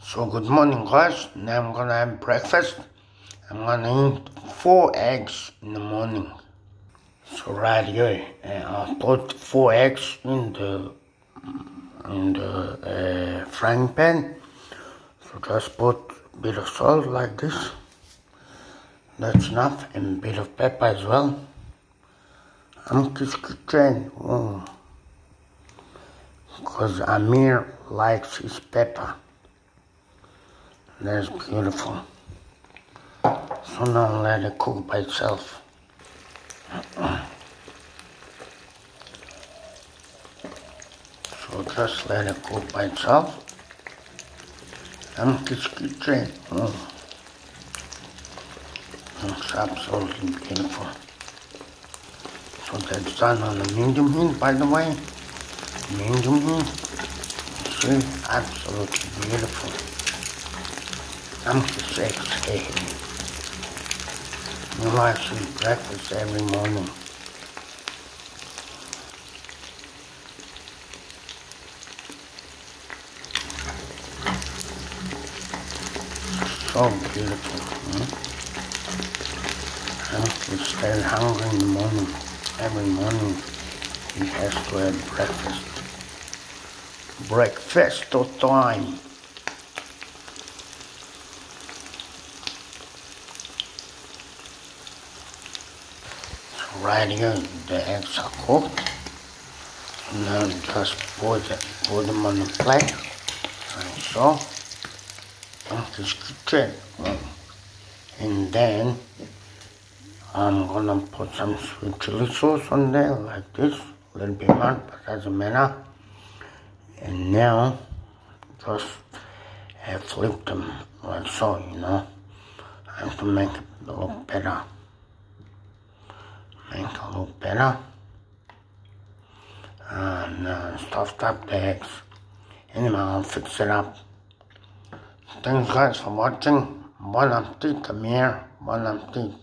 So good morning guys, now I'm gonna have breakfast. I'm gonna eat 4 eggs in the morning. So right here, I put 4 eggs in the frying pan. So just put a bit of salt like this. That's enough, and a bit of pepper as well. Amke's kitchen, because Amir likes his pepper. That's beautiful. So now let it cook by itself. So just let it cook by itself. Amke's kitchen. It's absolutely beautiful. So that's done on the medium heat, by the way. Medium heat. See, absolutely beautiful. Amke's eggs, hey. You know, I eat breakfast every morning. So beautiful. He's very hungry in the morning. Every morning he has to have breakfast. Breakfast time. So right here the eggs are cooked. Now just put them on the plate. Like so. Amke's kitchen. And then I'm gonna put some sweet chili sauce on there like this. A little bit more, but doesn't matter. And now just flip them like so, you know. I have to make it look better. Make it look better. And stuffed up the eggs. Anyway, I'll fix it up. Thanks guys for watching. Bon appetit, Amir. Bon appetit.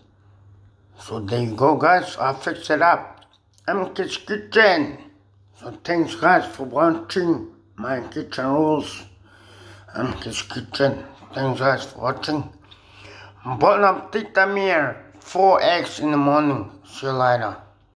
So there you go guys, I fixed it up. Amke's kitchen. So thanks guys for watching my kitchen rules. Amke's kitchen. Thanks guys for watching. Bon appetit, Amir. 4 eggs in the morning. See you later.